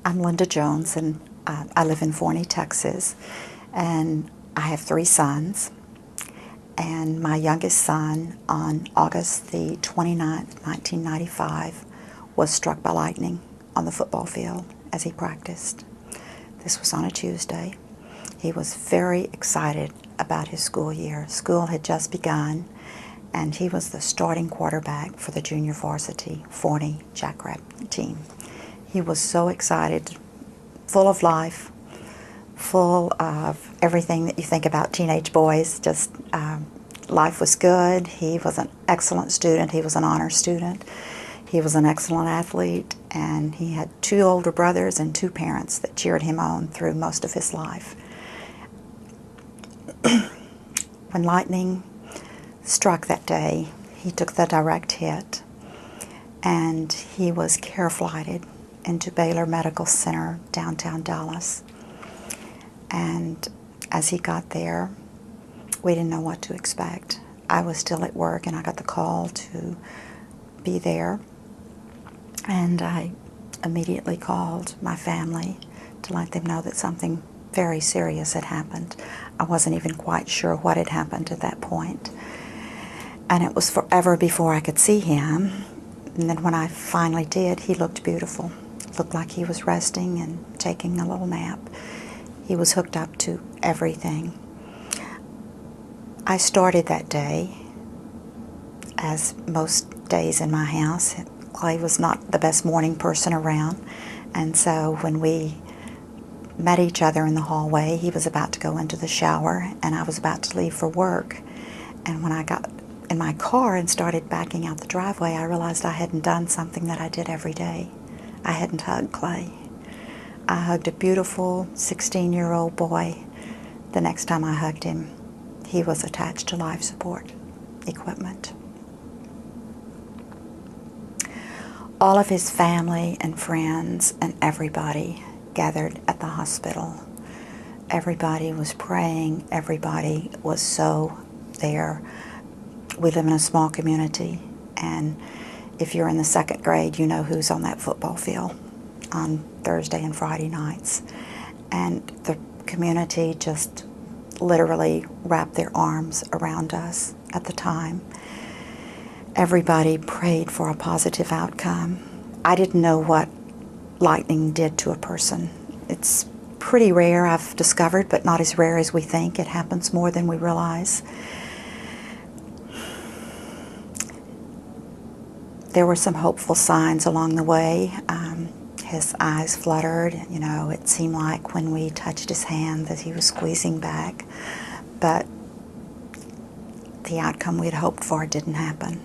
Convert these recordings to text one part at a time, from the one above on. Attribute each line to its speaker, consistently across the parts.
Speaker 1: I'm Linda Jones, and I live in Forney, Texas, and I have 3 sons. And my youngest son, on August the 29th, 1995, was struck by lightning on the football field as he practiced. This was on a Tuesday. He was very excited about his school year. School had just begun, and he was the starting quarterback for the junior varsity Forney Jackrabbit team. He was so excited, full of life, full of everything that you think about teenage boys. Just life was good. He was an excellent student. He was an honor student. He was an excellent athlete, and he had 2 older brothers and 2 parents that cheered him on through most of his life. When lightning struck that day, he took the direct hit, and he was care flighted into Baylor Medical Center, downtown Dallas. And as he got there, we didn't know what to expect. I was still at work, and I got the call to be there. And I immediately called my family to let them know that something very serious had happened. I wasn't even quite sure what had happened at that point. And it was forever before I could see him. And then when I finally did, he looked beautiful. Looked like he was resting and taking a little nap. He was hooked up to everything. I started that day, as most days in my house. Clay was not the best morning person around, and so when we met each other in the hallway, he was about to go into the shower, and I was about to leave for work. And when I got in my car and started backing out the driveway, I realized I hadn't done something that I did every day. I hadn't hugged Clay. I hugged a beautiful 16-year-old boy. The next time I hugged him, he was attached to life support equipment. All of his family and friends and everybody gathered at the hospital. Everybody was praying. Everybody was so there. We live in a small community, and if you're in the 2nd grade, you know who's on that football field on Thursday and Friday nights. And the community just literally wrapped their arms around us at the time. Everybody prayed for a positive outcome. I didn't know what lightning did to a person. It's pretty rare, I've discovered, but not as rare as we think. It happens more than we realize. There were some hopeful signs along the way. His eyes fluttered. You know, it seemed like when we touched his hand that he was squeezing back. But the outcome we had hoped for didn't happen.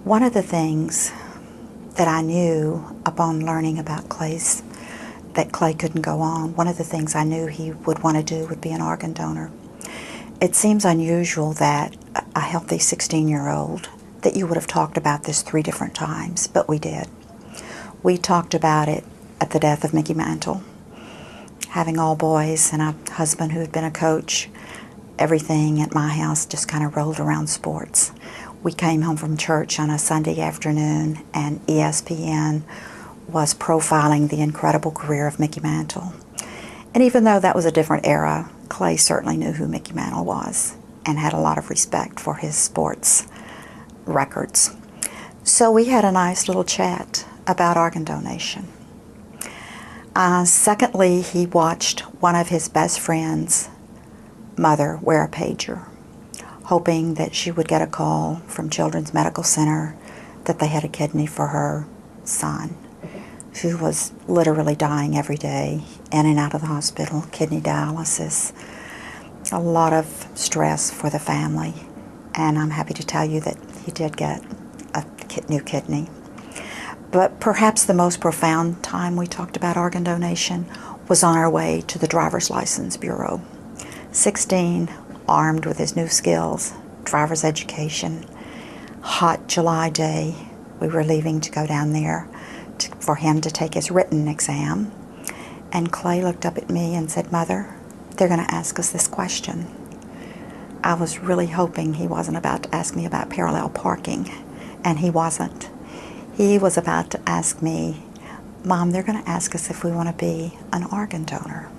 Speaker 1: One of the things that I knew upon learning about that Clay couldn't go on, one of the things I knew he would want to do would be an organ donor. It seems unusual that a healthy 16-year-old, that you would have talked about this 3 different times, but we did. We talked about it at the death of Mickey Mantle. Having all boys and a husband who had been a coach, everything at my house just kind of rolled around sports. We came home from church on a Sunday afternoon, and ESPN was profiling the incredible career of Mickey Mantle. And even though that was a different era, Clay certainly knew who Mickey Mantle was and had a lot of respect for his sports records. So we had a nice little chat about organ donation. Secondly, he watched one of his best friends' mother wear a pager, hoping that she would get a call from Children's Medical Center that they had a kidney for her son, who was literally dying every day, in and out of the hospital, kidney dialysis, a lot of stress for the family. And I'm happy to tell you that he did get a new kidney. But perhaps the most profound time we talked about organ donation was on our way to the driver's license bureau. 16, armed with his new skills, driver's education, hot July day. We were leaving to go down there for him to take his written exam. And Clay looked up at me and said, "Mother, they're going to ask us this question." I was really hoping he wasn't about to ask me about parallel parking, and he wasn't. He was about to ask me Mom, they're going to ask us if we want to be an organ donor.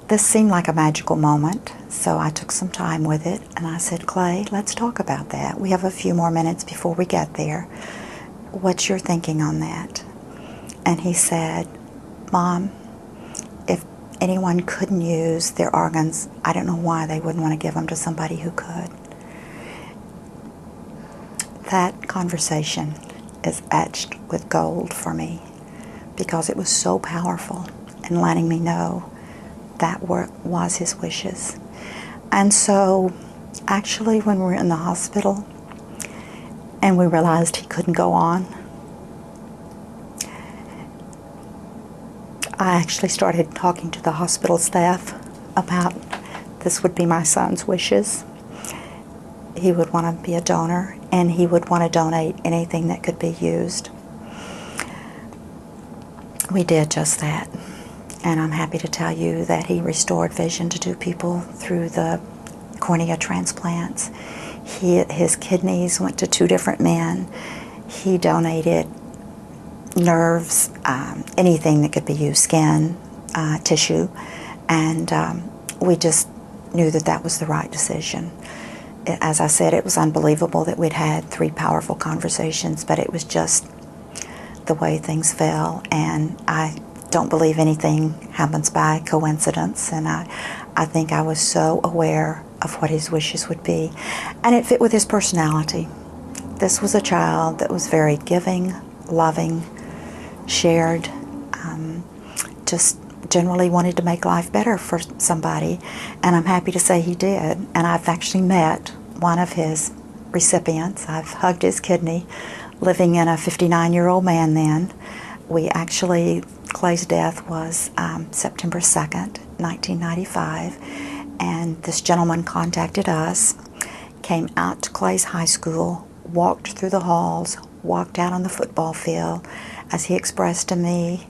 Speaker 1: This seemed like a magical moment, so I took some time with it, and I said, Clay, let's talk about that. We have a few more minutes before we get there. What's your thinking on that? And he said, Mom, if anyone couldn't use their organs, I don't know why they wouldn't want to give them to somebody who could. That conversation is etched with gold for me because it was so powerful in letting me know that was his wishes. And so actually when we were in the hospital and we realized he couldn't go on, I actually started talking to the hospital staff about this would be my son's wishes. He would want to be a donor, and he would want to donate anything that could be used. We did just that, and I'm happy to tell you that he restored vision to 2 people through the cornea transplants. His kidneys went to 2 different men. He donated nerves, anything that could be used, skin, tissue, and we just knew that that was the right decision. As I said, it was unbelievable that we'd had 3 powerful conversations, but it was just the way things fell, and I don't believe anything happens by coincidence, and I think I was so aware of what his wishes would be, and it fit with his personality. This was a child that was very giving, loving, shared, just generally wanted to make life better for somebody, and I'm happy to say he did. And I've actually met one of his recipients. I've hugged his kidney, living in a 59-year-old man then. Clay's death was September 2nd, 1995, and this gentleman contacted us, came out to Clay's high school, walked through the halls, walked out on the football field. As he expressed to me,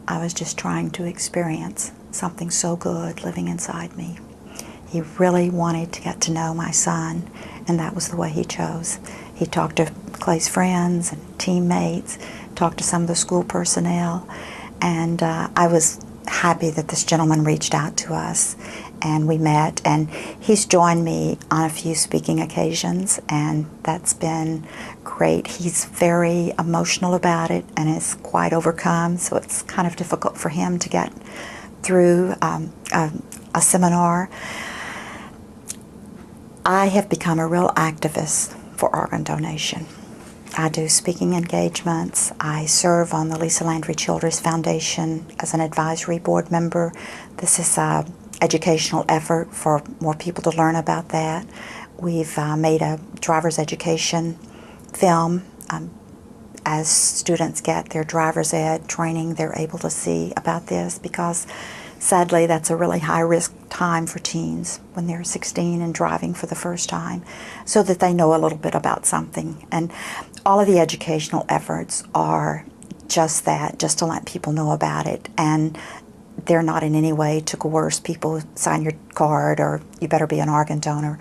Speaker 1: I was just trying to experience something so good living inside me. He really wanted to get to know my son, and that was the way he chose. He talked to Clay's friends and teammates, talked to some of the school personnel, and I was happy that this gentleman reached out to us, and we met, and he's joined me on a few speaking occasions, and that's been great. He's very emotional about it and is quite overcome, so it's kind of difficult for him to get through a seminar. I have become a real activist for organ donation. I do speaking engagements. I serve on the Lisa Landry Children's Foundation as an advisory board member. This is an educational effort for more people to learn about that. We've made a driver's education film. As students get their driver's ed training, they're able to see about this because sadly that's a really high-risk time for teens when they're 16 and driving for the first time, so that they know a little bit about something. And all of the educational efforts are just that, just to let people know about it. And they're not in any way to coerce people, sign your card or you better be an organ donor.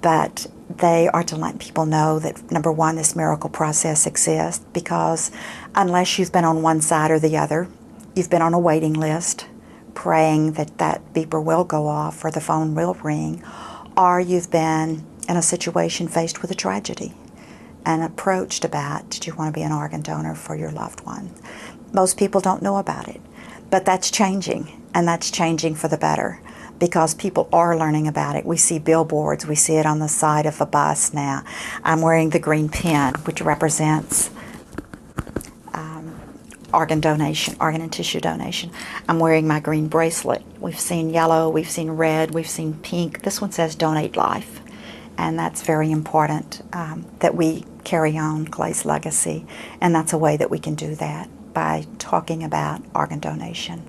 Speaker 1: But they are to let people know that, number one, this miracle process exists, because unless you've been on one side or the other, you've been on a waiting list praying that that beeper will go off or the phone will ring, or you've been in a situation faced with a tragedy and approached about, did you want to be an organ donor for your loved one? Most people don't know about it, but that's changing, and that's changing for the better, because people are learning about it. We see billboards, we see it on the side of a bus now. I'm wearing the green pin, which represents organ donation, organ and tissue donation. I'm wearing my green bracelet. We've seen yellow, we've seen red, we've seen pink. This one says donate life. And that's very important, that we carry on Clay's legacy. And that's a way that we can do that, by talking about organ donation.